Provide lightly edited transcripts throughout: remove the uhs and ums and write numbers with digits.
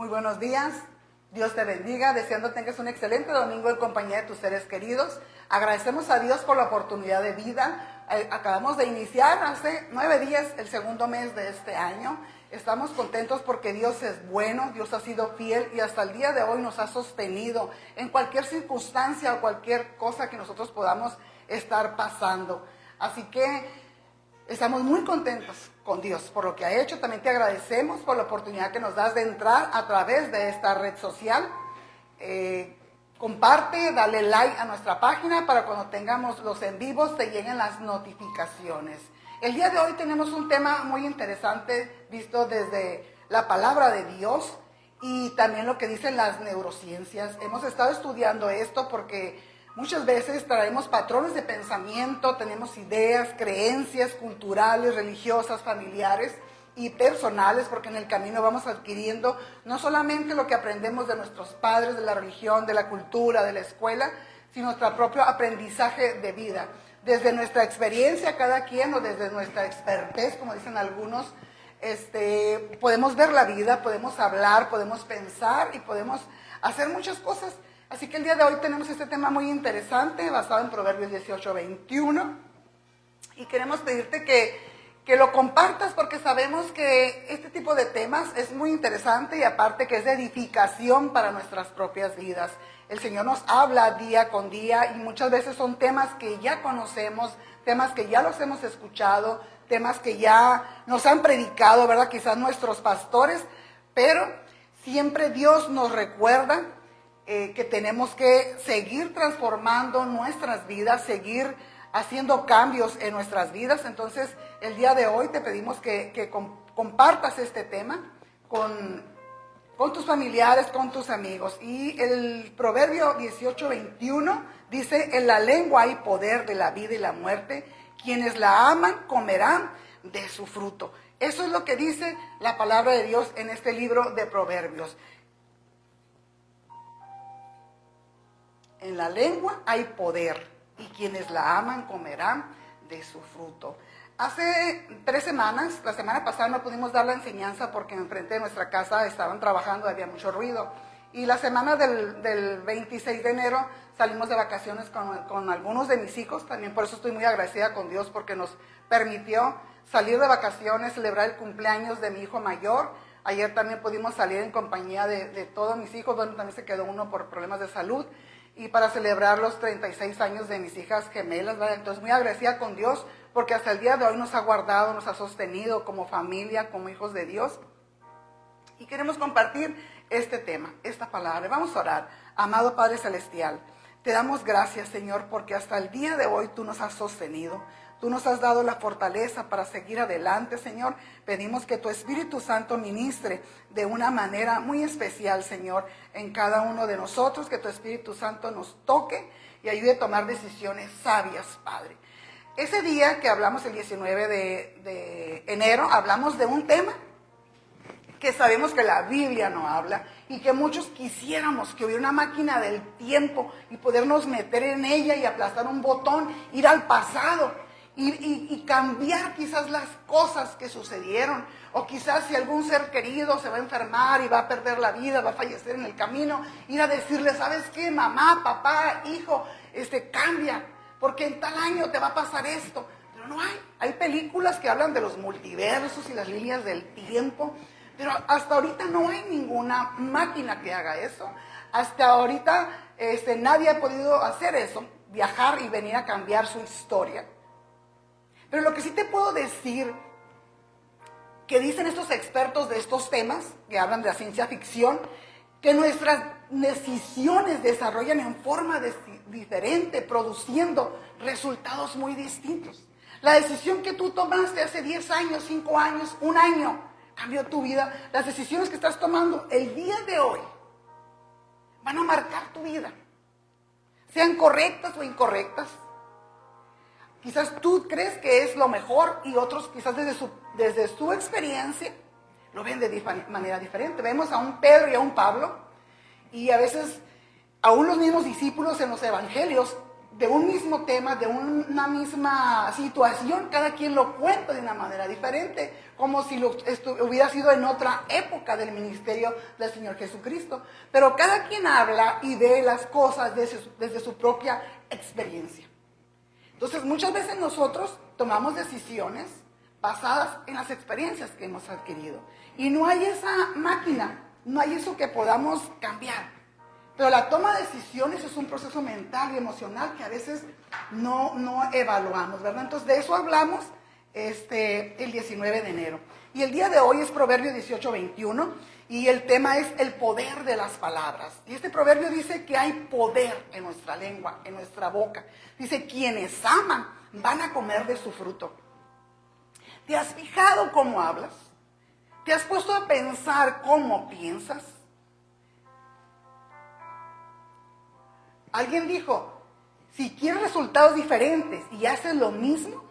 Muy buenos días, Dios te bendiga, deseando tengas un excelente domingo en compañía de tus seres queridos. Agradecemos a Dios por la oportunidad de vida. Acabamos de iniciar hace 9 días el segundo mes de este año. Estamos contentos porque Dios es bueno, Dios ha sido fiel y hasta el día de hoy nos ha sostenido en cualquier circunstancia o cualquier cosa que nosotros podamos estar pasando. Así que estamos muy contentos con Dios por lo que ha hecho. También te agradecemos por la oportunidad que nos das de entrar a través de esta red social. Comparte, dale like a nuestra página para cuando tengamos los en vivos te lleguen las notificaciones. El día de hoy tenemos un tema muy interesante visto desde la palabra de Dios y también lo que dicen las neurociencias. Hemos estado estudiando esto porque muchas veces traemos patrones de pensamiento, tenemos ideas, creencias culturales, religiosas, familiares y personales, porque en el camino vamos adquiriendo no solamente lo que aprendemos de nuestros padres, de la religión, de la cultura, de la escuela, sino nuestro propio aprendizaje de vida. Desde nuestra experiencia cada quien o desde nuestra expertez, como dicen algunos, podemos ver la vida, podemos hablar, podemos pensar y podemos hacer muchas cosas. Así que el día de hoy tenemos este tema muy interesante basado en Proverbios 18:21 y queremos pedirte que lo compartas porque sabemos que este tipo de temas es muy interesante y aparte que es de edificación para nuestras propias vidas. El Señor nos habla día con día y muchas veces son temas que ya conocemos, temas que ya los hemos escuchado, temas que ya nos han predicado, ¿verdad? Quizás nuestros pastores, pero siempre Dios nos recuerda que tenemos que seguir transformando nuestras vidas, seguir haciendo cambios en nuestras vidas. Entonces, el día de hoy te pedimos que compartas este tema con tus familiares, con tus amigos. Y el Proverbio 18:21 dice, en la lengua hay poder de la vida y la muerte, quienes la aman comerán de su fruto. Eso es lo que dice la palabra de Dios en este libro de Proverbios. En la lengua hay poder y quienes la aman comerán de su fruto. Hace 3 semanas, la semana pasada no pudimos dar la enseñanza porque enfrente de nuestra casa estaban trabajando, había mucho ruido. Y la semana del 26 de enero salimos de vacaciones con algunos de mis hijos, también por eso estoy muy agradecida con Dios porque nos permitió salir de vacaciones, celebrar el cumpleaños de mi hijo mayor. Ayer también pudimos salir en compañía de todos mis hijos, bueno, también se quedó uno por problemas de salud. Y para celebrar los 36 años de mis hijas gemelas, ¿verdad? Entonces muy agradecida con Dios porque hasta el día de hoy nos ha guardado, nos ha sostenido como familia, como hijos de Dios. Y queremos compartir este tema, esta palabra. Vamos a orar. Amado Padre Celestial, te damos gracias, Señor, porque hasta el día de hoy tú nos has sostenido. Tú nos has dado la fortaleza para seguir adelante, Señor. Pedimos que tu Espíritu Santo ministre de una manera muy especial, Señor, en cada uno de nosotros. Que tu Espíritu Santo nos toque y ayude a tomar decisiones sabias, Padre. Ese día que hablamos, el 19 de enero, hablamos de un tema que sabemos que la Biblia no habla y que muchos quisiéramos que hubiera una máquina del tiempo y podernos meter en ella y aplastar un botón, ir al pasado. Y cambiar quizás las cosas que sucedieron, o quizás si algún ser querido se va a enfermar y va a perder la vida, va a fallecer en el camino, ir a decirle, ¿sabes qué? Mamá, papá, hijo, cambia, porque en tal año te va a pasar esto. Pero no hay películas que hablan de los multiversos y las líneas del tiempo, pero hasta ahorita no hay ninguna máquina que haga eso. Hasta ahorita nadie ha podido hacer eso, viajar y venir a cambiar su historia. Pero lo que sí te puedo decir, que dicen estos expertos de estos temas, que hablan de la ciencia ficción, que nuestras decisiones desarrollan en forma diferente, produciendo resultados muy distintos. La decisión que tú tomaste hace 10 años, 5 años, 1 año, cambió tu vida. Las decisiones que estás tomando el día de hoy van a marcar tu vida, sean correctas o incorrectas. Quizás tú crees que es lo mejor y otros quizás desde su experiencia lo ven de manera diferente. Vemos a un Pedro y a un Pablo y a veces aún los mismos discípulos en los evangelios de un mismo tema, de una misma situación, cada quien lo cuenta de una manera diferente, como si hubiera sido en otra época del ministerio del Señor Jesucristo. Pero cada quien habla y ve las cosas desde su propia experiencia. Entonces, muchas veces nosotros tomamos decisiones basadas en las experiencias que hemos adquirido. Y no hay esa máquina, no hay eso que podamos cambiar. Pero la toma de decisiones es un proceso mental y emocional que a veces no evaluamos, ¿verdad? Entonces, de eso hablamos el 19 de enero. Y el día de hoy es Proverbio 18:21 y el tema es el poder de las palabras. Y este proverbio dice que hay poder en nuestra lengua, en nuestra boca. Dice, quienes aman van a comer de su fruto. ¿Te has fijado cómo hablas? ¿Te has puesto a pensar cómo piensas? Alguien dijo, si quieres resultados diferentes y haces lo mismo,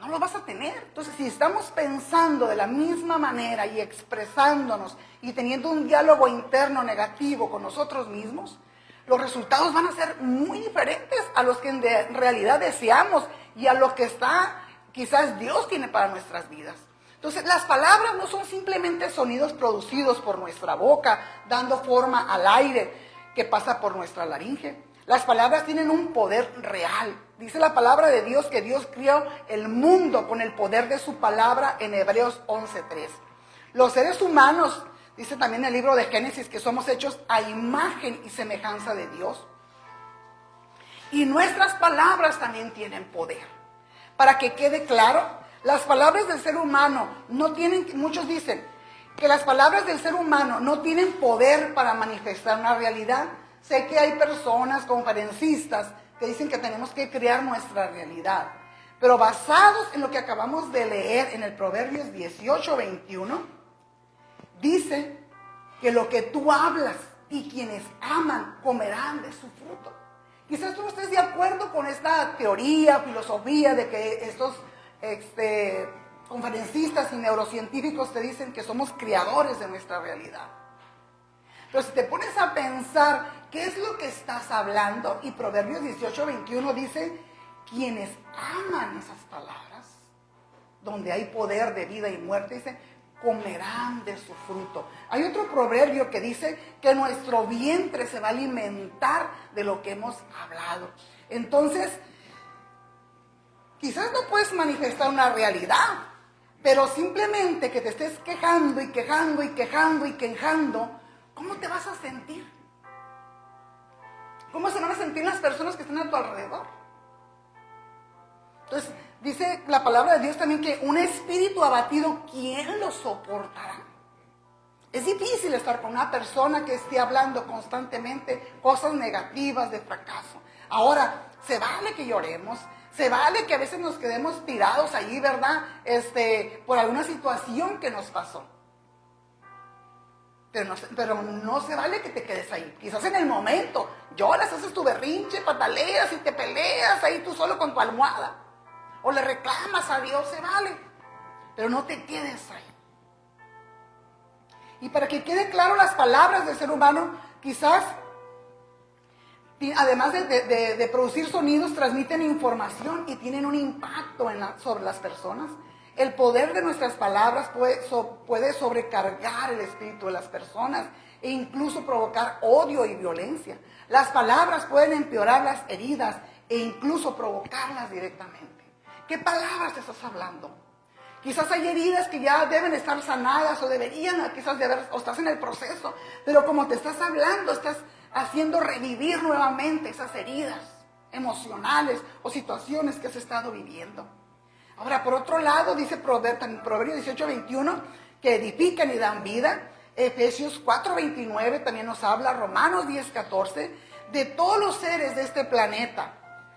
no lo vas a tener. Entonces, si estamos pensando de la misma manera y expresándonos y teniendo un diálogo interno negativo con nosotros mismos, los resultados van a ser muy diferentes a los que en realidad deseamos y a lo que quizás Dios tiene para nuestras vidas. Entonces, las palabras no son simplemente sonidos producidos por nuestra boca, dando forma al aire que pasa por nuestra laringe. Las palabras tienen un poder real. Dice la palabra de Dios que Dios crió el mundo con el poder de su palabra en Hebreos 11:3. Los seres humanos, dice también el libro de Génesis, que somos hechos a imagen y semejanza de Dios. Y nuestras palabras también tienen poder. Para que quede claro, las palabras del ser humano no tienen, muchos dicen que las palabras del ser humano no tienen poder para manifestar una realidad. Sé que hay personas, conferencistas, que dicen que tenemos que crear nuestra realidad. Pero basados en lo que acabamos de leer en el Proverbios 18:21, dice que lo que tú hablas y quienes aman comerán de su fruto. Quizás tú no estés de acuerdo con esta teoría, filosofía de que estos conferencistas y neurocientíficos te dicen que somos creadores de nuestra realidad. Pero si te pones a pensar qué es lo que estás hablando, y Proverbios 18:21 dice, quienes aman esas palabras, donde hay poder de vida y muerte, dice, comerán de su fruto. Hay otro proverbio que dice que nuestro vientre se va a alimentar de lo que hemos hablado. Entonces, quizás no puedes manifestar una realidad, pero simplemente que te estés quejando y quejando y quejando y quejando, ¿cómo te vas a sentir? ¿Cómo se van a sentir las personas que están a tu alrededor? Entonces, dice la palabra de Dios también que un espíritu abatido, ¿quién lo soportará? Es difícil estar con una persona que esté hablando constantemente cosas negativas de fracaso. Ahora, se vale que lloremos, se vale que a veces nos quedemos tirados allí, ¿verdad? Por alguna situación que nos pasó. Pero no se vale que te quedes ahí. Quizás en el momento lloras, haces tu berrinche, pataleas y te peleas ahí tú solo con tu almohada. O le reclamas a Dios, se vale. Pero no te quedes ahí. Y para que quede claro, las palabras del ser humano, quizás, además de producir sonidos, transmiten información y tienen un impacto sobre las personas. El poder de nuestras palabras puede sobrecargar el espíritu de las personas e incluso provocar odio y violencia. Las palabras pueden empeorar las heridas e incluso provocarlas directamente. ¿Qué palabras te estás hablando? Quizás hay heridas que ya deben estar sanadas o deberían, quizás o estás en el proceso, pero como te estás hablando, estás haciendo revivir nuevamente esas heridas emocionales o situaciones que has estado viviendo. Ahora, por otro lado, dice Proverbios 18:21, que edifican y dan vida. Efesios 4:29 también nos habla, Romanos 10:14, de todos los seres de este planeta.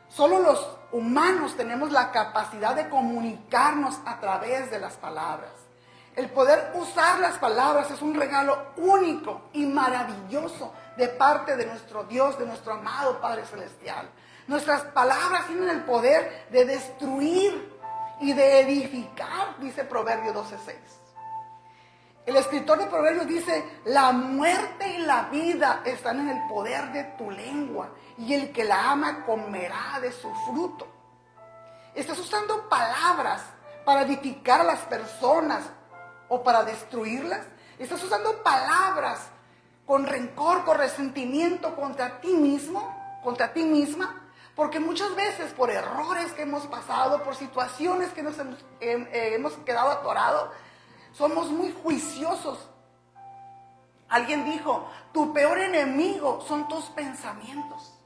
Solo los humanos tenemos la capacidad de comunicarnos a través de las palabras. El poder usar las palabras es un regalo único y maravilloso de parte de nuestro Dios, de nuestro amado Padre Celestial. Nuestras palabras tienen el poder de destruir y de edificar, dice Proverbio 12:6. El escritor de Proverbios dice, la muerte y la vida están en el poder de tu lengua, y el que la ama comerá de su fruto. Estás usando palabras para edificar a las personas o para destruirlas. Estás usando palabras con rencor, con resentimiento contra ti mismo, contra ti misma, porque muchas veces por errores que hemos pasado, por situaciones que nos hemos quedado atorados, somos muy juiciosos. Alguien dijo, tu peor enemigo son tus pensamientos.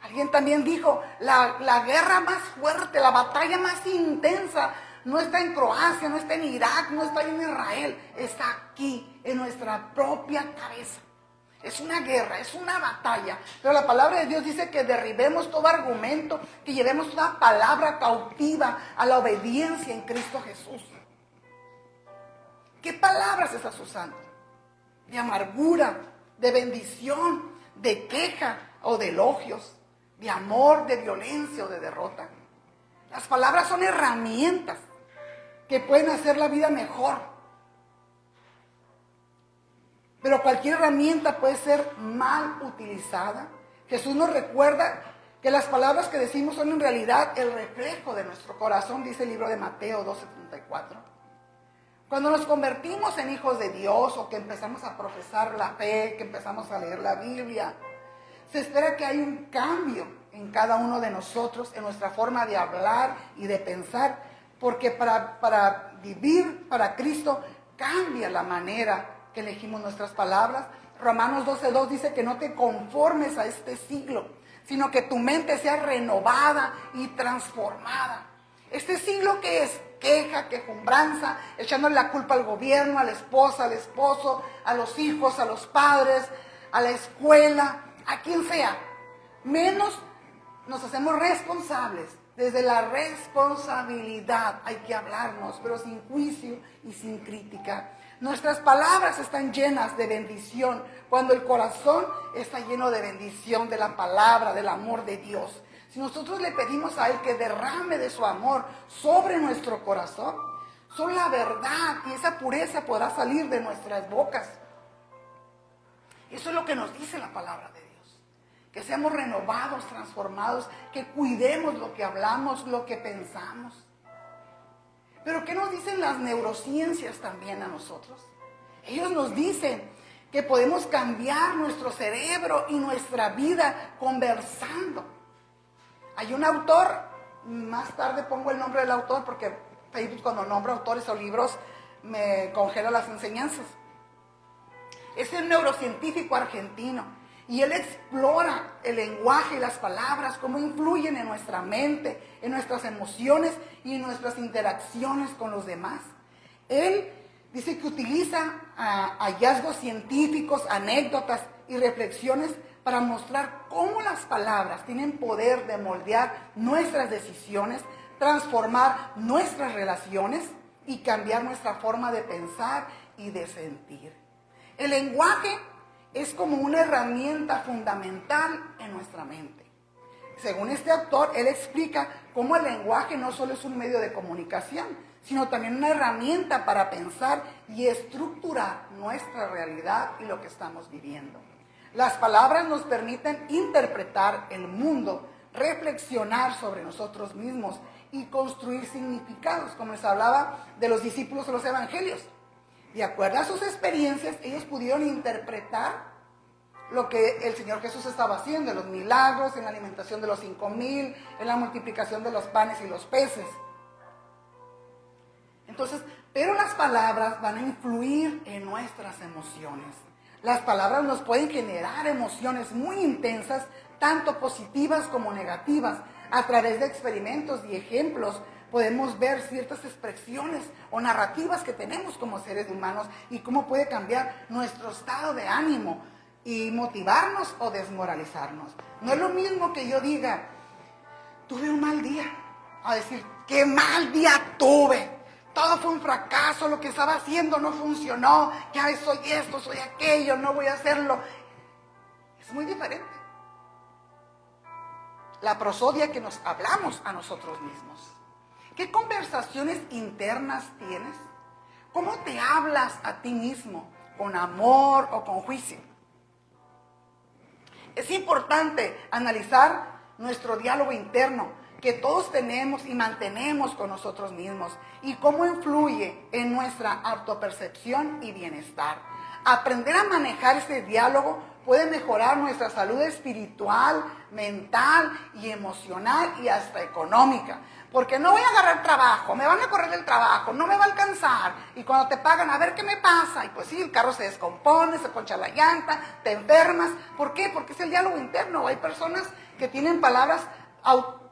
Alguien también dijo, la guerra más fuerte, la batalla más intensa, no está en Croacia, no está en Irak, no está en Israel, está aquí, en nuestra propia cabeza. Es una guerra, es una batalla, pero la palabra de Dios dice que derribemos todo argumento, que llevemos toda palabra cautiva a la obediencia en Cristo Jesús. ¿Qué palabras estás usando? De amargura, de bendición, de queja o de elogios, de amor, de violencia o de derrota. Las palabras son herramientas que pueden hacer la vida mejor. Pero cualquier herramienta puede ser mal utilizada. Jesús nos recuerda que las palabras que decimos son en realidad el reflejo de nuestro corazón, dice el libro de Mateo 12:34. Cuando nos convertimos en hijos de Dios o que empezamos a profesar la fe, que empezamos a leer la Biblia, se espera que haya un cambio en cada uno de nosotros, en nuestra forma de hablar y de pensar, porque para vivir para Cristo cambia la manera que elegimos nuestras palabras. Romanos 12:2 dice que no te conformes a este siglo, sino que tu mente sea renovada y transformada. Este siglo que es queja, quejumbranza, echándole la culpa al gobierno, a la esposa, al esposo, a los hijos, a los padres, a la escuela, a quien sea. Menos nos hacemos responsables. Desde la responsabilidad hay que hablarnos, pero sin juicio y sin crítica. Nuestras palabras están llenas de bendición cuando el corazón está lleno de bendición, de la palabra, del amor de Dios. Si nosotros le pedimos a Él que derrame de su amor sobre nuestro corazón, solo la verdad y esa pureza podrá salir de nuestras bocas. Eso es lo que nos dice la palabra de Dios. Que seamos renovados, transformados, que cuidemos lo que hablamos, lo que pensamos. Pero ¿qué nos dicen las neurociencias también a nosotros? Ellos nos dicen que podemos cambiar nuestro cerebro y nuestra vida conversando. Hay un autor, más tarde pongo el nombre del autor porque Facebook cuando nombra autores o libros me congela las enseñanzas. Es un neurocientífico argentino y él explora el lenguaje y las palabras, cómo influyen en nuestra mente, en nuestras emociones y en nuestras interacciones con los demás. Él dice que utiliza hallazgos científicos, anécdotas y reflexiones para mostrar cómo las palabras tienen poder de moldear nuestras decisiones, transformar nuestras relaciones y cambiar nuestra forma de pensar y de sentir. El lenguaje es como una herramienta fundamental en nuestra mente. Según este autor, él explica cómo el lenguaje no solo es un medio de comunicación, sino también una herramienta para pensar y estructurar nuestra realidad y lo que estamos viviendo. Las palabras nos permiten interpretar el mundo, reflexionar sobre nosotros mismos y construir significados, como les hablaba de los discípulos de los evangelios. De acuerdo a sus experiencias, ellos pudieron interpretar lo que el Señor Jesús estaba haciendo, en los milagros, en la alimentación de los 5,000, en la multiplicación de los panes y los peces. Entonces, pero las palabras van a influir en nuestras emociones. Las palabras nos pueden generar emociones muy intensas, tanto positivas como negativas. A través de experimentos y ejemplos podemos ver ciertas expresiones o narrativas que tenemos como seres humanos y cómo puede cambiar nuestro estado de ánimo y motivarnos o desmoralizarnos. No es lo mismo que yo diga, tuve un mal día, a decir, qué mal día tuve. Todo fue un fracaso, lo que estaba haciendo no funcionó, ya soy esto, soy aquello, no voy a hacerlo. Es muy diferente. La prosodia que nos hablamos a nosotros mismos. ¿Qué conversaciones internas tienes? ¿Cómo te hablas a ti mismo? ¿Con amor o con juicio? Es importante analizar nuestro diálogo interno que todos tenemos y mantenemos con nosotros mismos y cómo influye en nuestra autopercepción y bienestar. Aprender a manejar ese diálogo puede mejorar nuestra salud espiritual, mental y emocional y hasta económica. Porque no voy a agarrar trabajo, me van a correr del trabajo, no me va a alcanzar. Y cuando te pagan, a ver qué me pasa. Y pues sí, el carro se descompone, se poncha la llanta, te enfermas. ¿Por qué? Porque es el diálogo interno. Hay personas que tienen palabras,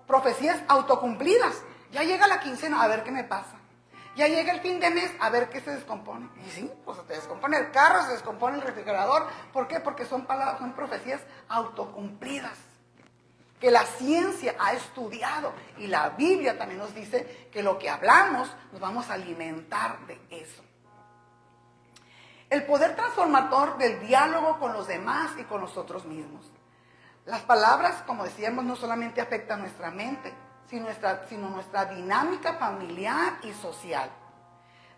profecías autocumplidas. Ya llega la quincena, a ver qué me pasa. Ya llega el fin de mes, a ver qué se descompone. Y sí, pues se te descompone el carro, se descompone el refrigerador. ¿Por qué? Porque son profecías autocumplidas, que la ciencia ha estudiado. Y la Biblia también nos dice que lo que hablamos nos vamos a alimentar de eso. El poder transformador del diálogo con los demás y con nosotros mismos. Las palabras, como decíamos, no solamente afectan nuestra mente, sino nuestra dinámica familiar y social.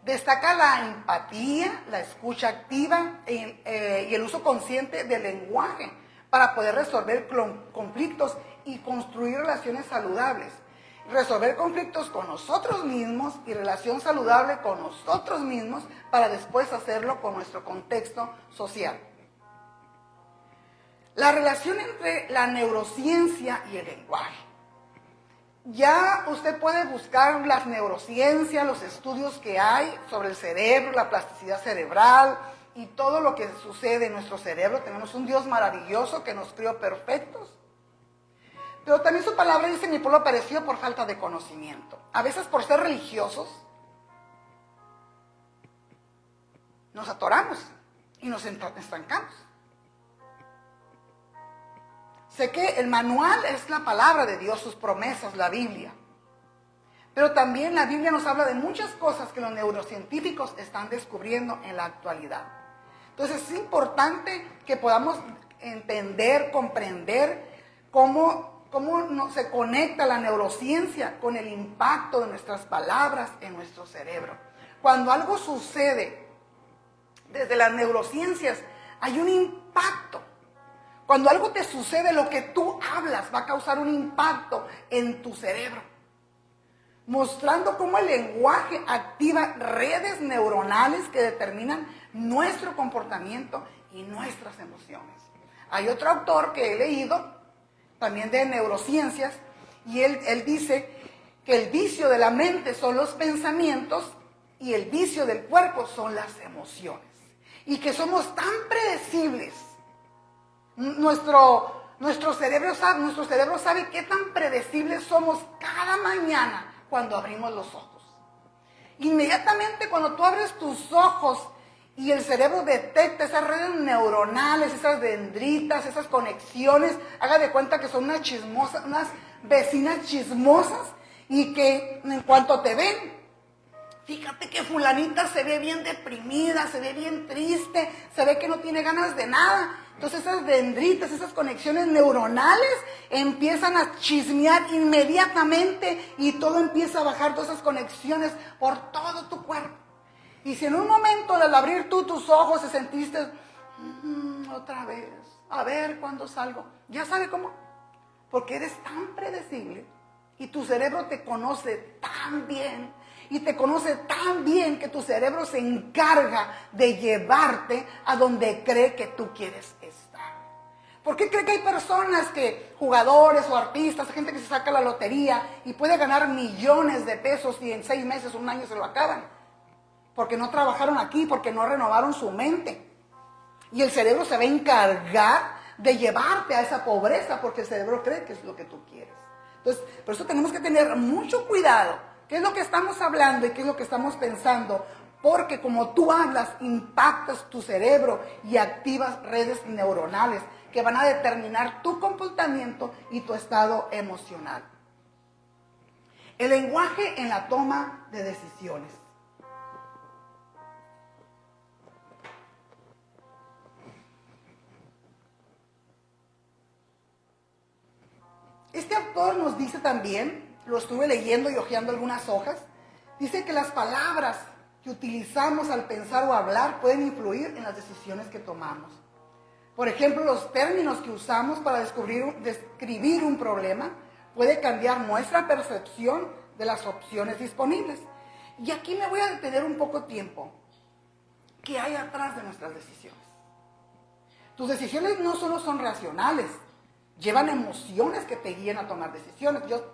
Destaca la empatía, la escucha activa y el uso consciente del lenguaje para poder resolver conflictos y construir relaciones saludables. Resolver conflictos con nosotros mismos y relación saludable con nosotros mismos para después hacerlo con nuestro contexto social. La relación entre la neurociencia y el lenguaje. Ya usted puede buscar las neurociencias, los estudios que hay sobre el cerebro, la plasticidad cerebral y todo lo que sucede en nuestro cerebro. Tenemos un Dios maravilloso que nos crió perfectos. Pero también su palabra dice: mi pueblo pereció por falta de conocimiento. A veces por ser religiosos nos atoramos y nos estancamos. Sé que el manual es la palabra de Dios, sus promesas, la Biblia. Pero también la Biblia nos habla de muchas cosas que los neurocientíficos están descubriendo en la actualidad. Entonces es importante que podamos entender, comprender cómo se conecta la neurociencia con el impacto de nuestras palabras en nuestro cerebro. Cuando algo sucede desde las neurociencias, hay un impacto. Cuando algo te sucede, lo que tú hablas va a causar un impacto en tu cerebro, mostrando cómo el lenguaje activa redes neuronales que determinan nuestro comportamiento y nuestras emociones. Hay otro autor que he leído, también de neurociencias, y él dice que el vicio de la mente son los pensamientos y el vicio del cuerpo son las emociones. Y que somos tan predecibles. Nuestro cerebro sabe qué tan predecibles somos cada mañana cuando abrimos los ojos. Inmediatamente cuando tú abres tus ojos y el cerebro detecta esas redes neuronales, esas dendritas, esas conexiones, haga de cuenta que son unas vecinas chismosas, y que en cuanto te ven, fíjate que fulanita se ve bien deprimida, se ve bien triste, se ve que no tiene ganas de nada. Entonces esas dendritas, esas conexiones neuronales empiezan a chismear inmediatamente y todo empieza a bajar, todas esas conexiones por todo tu cuerpo. Y si en un momento al abrir tú tus ojos te sentiste otra vez, a ver cuándo salgo, ¿ya sabe cómo? Porque eres tan predecible y tu cerebro te conoce tan bien. Y te conoce tan bien que tu cerebro se encarga de llevarte a donde cree que tú quieres estar. ¿Por qué cree que hay personas jugadores o artistas, gente que se saca la lotería y puede ganar millones de pesos y en 6 meses, un año se lo acaban? Porque no trabajaron aquí, porque no renovaron su mente. Y el cerebro se va a encargar de llevarte a esa pobreza porque el cerebro cree que es lo que tú quieres. Entonces, por eso tenemos que tener mucho cuidado. ¿Qué es lo que estamos hablando y qué es lo que estamos pensando? Porque como tú hablas, impactas tu cerebro y activas redes neuronales que van a determinar tu comportamiento y tu estado emocional. El lenguaje en la toma de decisiones. Este autor nos dice también, lo estuve leyendo y hojeando algunas hojas, dice que las palabras que utilizamos al pensar o hablar pueden influir en las decisiones que tomamos. Por ejemplo, los términos que usamos para describir un problema puede cambiar nuestra percepción de las opciones disponibles. Y aquí me voy a detener un poco tiempo. ¿Qué hay atrás de nuestras decisiones? Tus decisiones no solo son racionales, llevan emociones que te guían a tomar decisiones. Yo,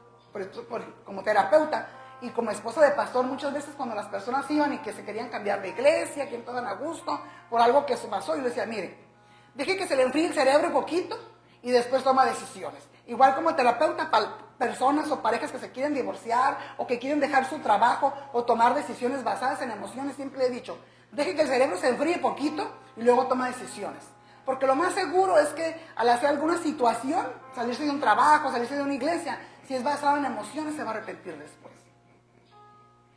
como terapeuta y como esposa de pastor, muchas veces cuando las personas iban y que se querían cambiar de iglesia, que no estaban a gusto por algo que se pasó, yo les decía, mire, deje que se le enfríe el cerebro un poquito y después toma decisiones. Igual como terapeuta, para personas o parejas que se quieren divorciar o que quieren dejar su trabajo o tomar decisiones basadas en emociones, siempre he dicho, deje que el cerebro se enfríe poquito y luego toma decisiones. Porque lo más seguro es que al hacer alguna situación, salirse de un trabajo, salirse de una iglesia, si es basado en emociones, se va a arrepentir después.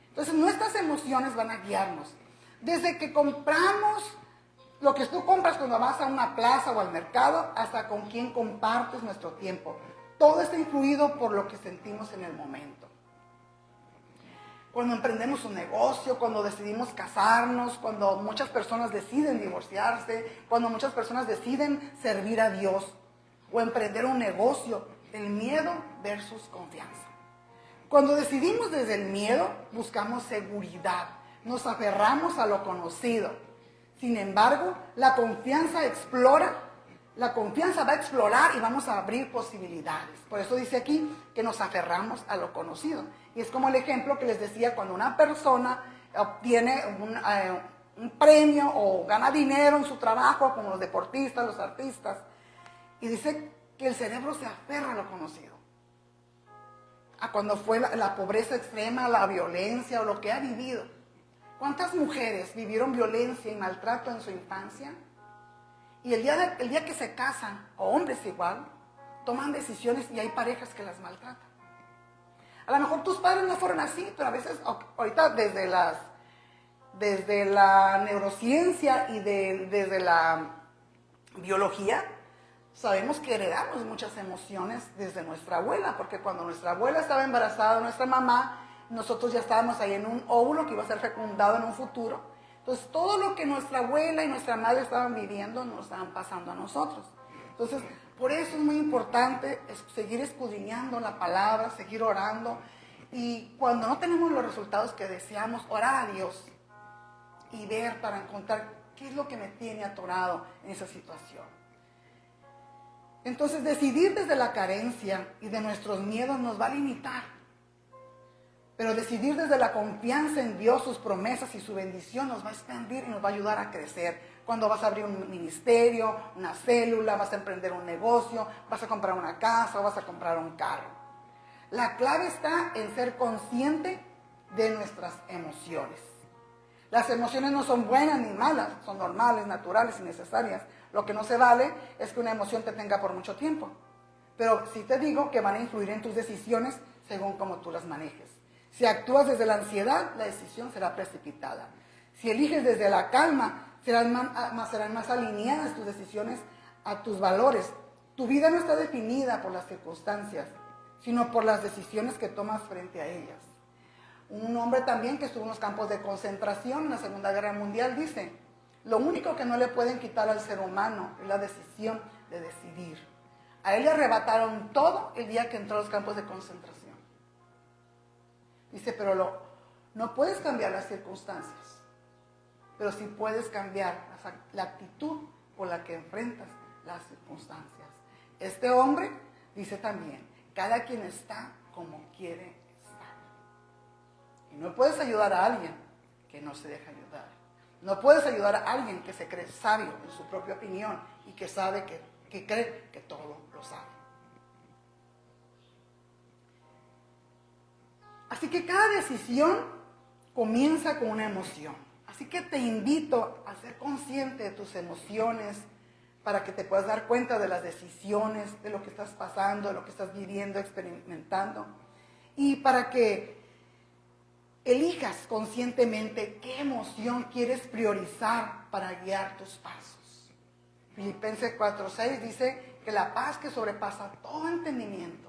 Entonces nuestras emociones van a guiarnos. Desde que compramos lo que tú compras cuando vas a una plaza o al mercado, hasta con quién compartes nuestro tiempo. Todo está influido por lo que sentimos en el momento. Cuando emprendemos un negocio, cuando decidimos casarnos, cuando muchas personas deciden divorciarse, cuando muchas personas deciden servir a Dios o emprender un negocio, el miedo versus confianza. Cuando decidimos desde el miedo, buscamos seguridad, nos aferramos a lo conocido. Sin embargo, la confianza va a explorar y vamos a abrir posibilidades. Por eso dice aquí que nos aferramos a lo conocido. Y es como el ejemplo que les decía cuando una persona obtiene un premio o gana dinero en su trabajo, como los deportistas, los artistas, y dice que el cerebro se aferra a lo conocido. A cuando fue la pobreza extrema, la violencia o lo que ha vivido. ¿Cuántas mujeres vivieron violencia y maltrato en su infancia? Y el día que se casan, o hombres igual, toman decisiones y hay parejas que las maltratan. A lo mejor tus padres no fueron así, pero a veces, ahorita desde la neurociencia y desde la biología, sabemos que heredamos muchas emociones desde nuestra abuela, porque cuando nuestra abuela estaba embarazada de nuestra mamá, nosotros ya estábamos ahí en un óvulo que iba a ser fecundado en un futuro. Entonces, todo lo que nuestra abuela y nuestra madre estaban viviendo, nos estaban pasando a nosotros. Entonces, por eso es muy importante seguir escudriñando la palabra, seguir orando. Y cuando no tenemos los resultados que deseamos, orar a Dios y ver para encontrar qué es lo que me tiene atorado en esa situación. Entonces, decidir desde la carencia y de nuestros miedos nos va a limitar. Pero decidir desde la confianza en Dios, sus promesas y su bendición nos va a expandir y nos va a ayudar a crecer. Cuando vas a abrir un ministerio, una célula, vas a emprender un negocio, vas a comprar una casa o vas a comprar un carro. La clave está en ser consciente de nuestras emociones. Las emociones no son buenas ni malas, son normales, naturales y necesarias. Lo que no se vale es que una emoción te tenga por mucho tiempo. Pero sí te digo que van a influir en tus decisiones según cómo tú las manejes. Si actúas desde la ansiedad, la decisión será precipitada. Si eliges desde la calma, serán más alineadas tus decisiones a tus valores. Tu vida no está definida por las circunstancias, sino por las decisiones que tomas frente a ellas. Un hombre también que estuvo en los campos de concentración en la Segunda Guerra Mundial dice, lo único que no le pueden quitar al ser humano es la decisión de decidir. A él le arrebataron todo el día que entró a los campos de concentración. Dice, pero no puedes cambiar las circunstancias, pero sí puedes cambiar la actitud con la que enfrentas las circunstancias. Este hombre dice también, cada quien está como quiere estar. Y no puedes ayudar a alguien que no se deja ayudar. No puedes ayudar a alguien que se cree sabio en su propia opinión y que sabe que cree que todo lo sabe. Así que cada decisión comienza con una emoción. Así que te invito a ser consciente de tus emociones para que te puedas dar cuenta de las decisiones, de lo que estás pasando, de lo que estás viviendo, experimentando. Y para que elijas conscientemente qué emoción quieres priorizar para guiar tus pasos. Filipenses 4:6 dice que la paz que sobrepasa todo entendimiento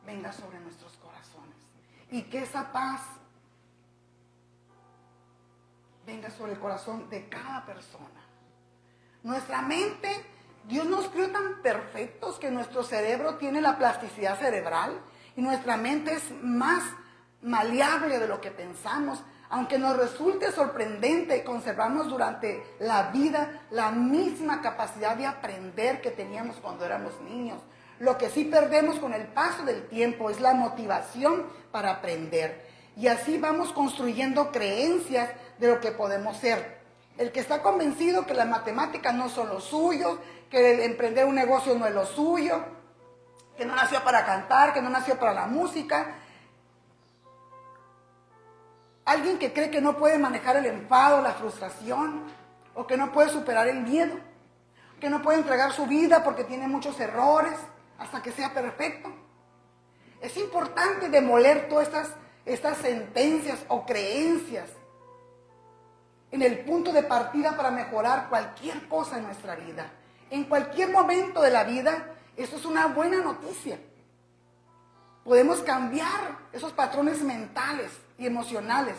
venga sobre nuestros corazones. Y que esa paz venga sobre el corazón de cada persona. Nuestra mente, Dios nos creó tan perfectos que nuestro cerebro tiene la plasticidad cerebral y nuestra mente es más maleable de lo que pensamos. Aunque nos resulte sorprendente, conservamos durante la vida la misma capacidad de aprender que teníamos cuando éramos niños. Lo que sí perdemos con el paso del tiempo es la motivación para aprender. Y así vamos construyendo creencias de lo que podemos ser. El que está convencido que las matemáticas no son lo suyo, que el emprender un negocio no es lo suyo, que no nació para cantar, que no nació para la música. Alguien que cree que no puede manejar el enfado, la frustración, o que no puede superar el miedo, que no puede entregar su vida porque tiene muchos errores hasta que sea perfecto. Es importante demoler todas estas sentencias o creencias en el punto de partida para mejorar cualquier cosa en nuestra vida. En cualquier momento de la vida, eso es una buena noticia. Podemos cambiar esos patrones mentales y emocionales,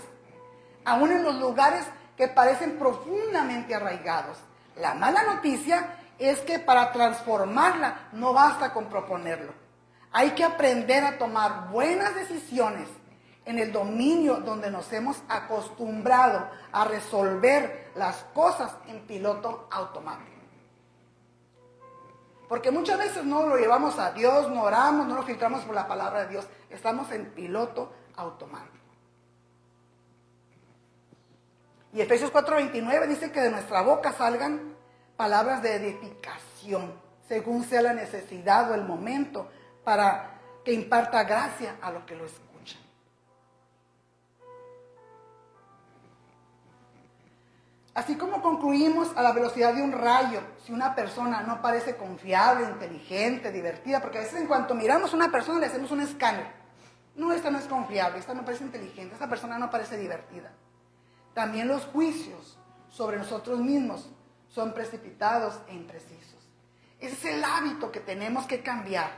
aún en los lugares que parecen profundamente arraigados. La mala noticia es que para transformarla no basta con proponerlo. Hay que aprender a tomar buenas decisiones en el dominio donde nos hemos acostumbrado a resolver las cosas en piloto automático. Porque muchas veces no lo llevamos a Dios, no oramos, no lo filtramos por la palabra de Dios. Estamos en piloto automático. Y Efesios 4:29 dice que de nuestra boca salgan palabras de edificación, según sea la necesidad o el momento, para que imparta gracia a los que lo escuchan. Así como concluimos a la velocidad de un rayo, si una persona no parece confiable, inteligente, divertida, porque a veces en cuanto miramos a una persona le hacemos un escáner. No, esta no es confiable, esta no parece inteligente, esta persona no parece divertida. También los juicios sobre nosotros mismos son precipitados e imprecisos. Ese es el hábito que tenemos que cambiar.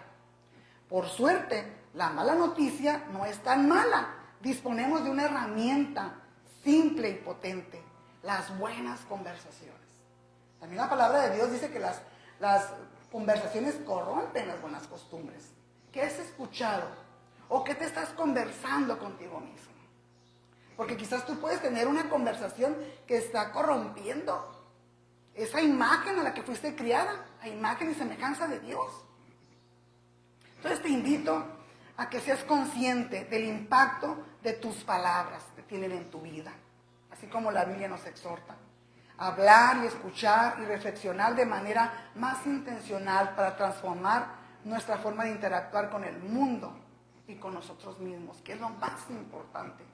Por suerte, la mala noticia no es tan mala. Disponemos de una herramienta simple y potente: las buenas conversaciones. También la palabra de Dios dice que las conversaciones corrompen las buenas costumbres. ¿Qué has escuchado? ¿O qué te estás conversando contigo mismo? Porque quizás tú puedes tener una conversación que está corrompiendo esa imagen a la que fuiste criada, a imagen y semejanza de Dios. Entonces te invito a que seas consciente del impacto de tus palabras que tienen en tu vida. Así como la Biblia nos exhorta, hablar y escuchar y reflexionar de manera más intencional para transformar nuestra forma de interactuar con el mundo y con nosotros mismos, que es lo más importante.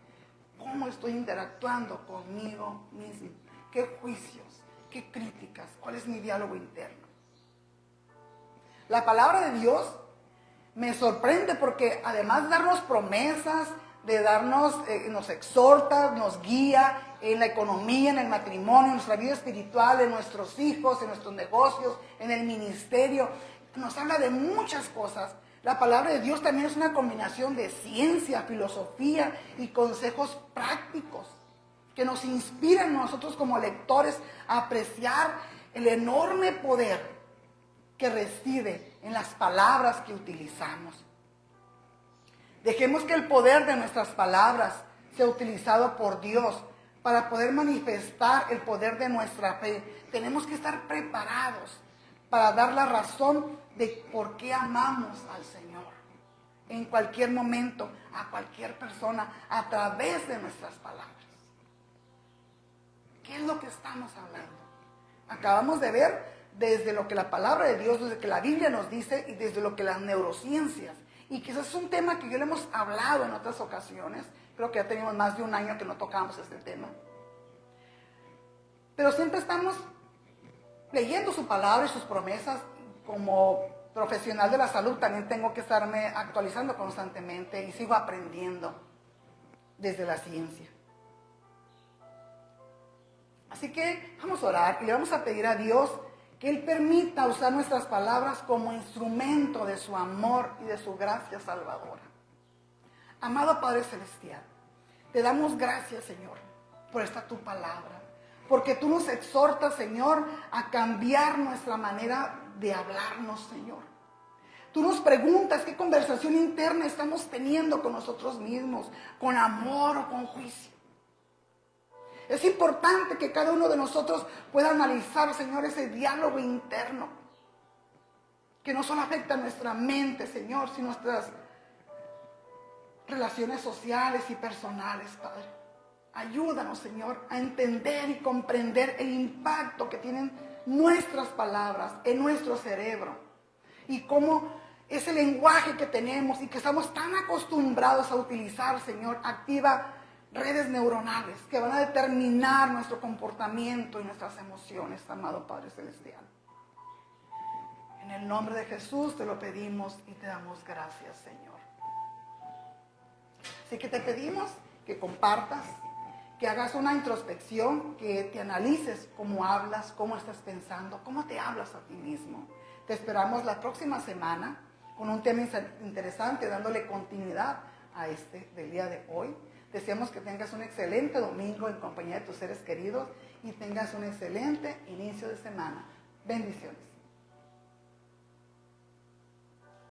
¿Cómo estoy interactuando conmigo mismo? ¿Qué juicios? ¿Qué críticas? ¿Cuál es mi diálogo interno? La palabra de Dios me sorprende porque además de darnos promesas, de darnos, nos exhorta, nos guía en la economía, en el matrimonio, en nuestra vida espiritual, en nuestros hijos, en nuestros negocios, en el ministerio. Nos habla de muchas cosas. La palabra de Dios también es una combinación de ciencia, filosofía y consejos prácticos que nos inspiran nosotros como lectores a apreciar el enorme poder que reside en las palabras que utilizamos. Dejemos que el poder de nuestras palabras sea utilizado por Dios para poder manifestar el poder de nuestra fe. Tenemos que estar preparados para dar la razón de por qué amamos al Señor. En cualquier momento, a cualquier persona, a través de nuestras palabras. ¿Qué es lo que estamos hablando? Acabamos de ver desde lo que la palabra de Dios, desde que la Biblia nos dice y desde lo que las neurociencias. Y quizás es un tema que ya lo hemos hablado en otras ocasiones. Creo que ya tenemos más de un año que no tocamos este tema. Pero siempre estamos leyendo su palabra y sus promesas. Como profesional de la salud también tengo que estarme actualizando constantemente y sigo aprendiendo desde la ciencia. Así que vamos a orar y le vamos a pedir a Dios que Él permita usar nuestras palabras como instrumento de su amor y de su gracia salvadora. Amado Padre Celestial, te damos gracias, Señor, por esta tu palabra. Porque tú nos exhortas, Señor, a cambiar nuestra manera de hablarnos, Señor. Tú nos preguntas qué conversación interna estamos teniendo con nosotros mismos, con amor o con juicio. Es importante que cada uno de nosotros pueda analizar, Señor, ese diálogo interno, que no solo afecta a nuestra mente, Señor, sino nuestras relaciones sociales y personales, Padre. Ayúdanos, Señor, a entender y comprender el impacto que tienen nuestras palabras en nuestro cerebro y cómo ese lenguaje que tenemos y que estamos tan acostumbrados a utilizar, Señor, activa redes neuronales que van a determinar nuestro comportamiento y nuestras emociones, amado Padre Celestial. En el nombre de Jesús te lo pedimos y te damos gracias, Señor. Así que te pedimos que compartas, que hagas una introspección, que te analices cómo hablas, cómo estás pensando, cómo te hablas a ti mismo. Te esperamos la próxima semana con un tema interesante, dándole continuidad a este del día de hoy. Deseamos que tengas un excelente domingo en compañía de tus seres queridos y tengas un excelente inicio de semana. Bendiciones.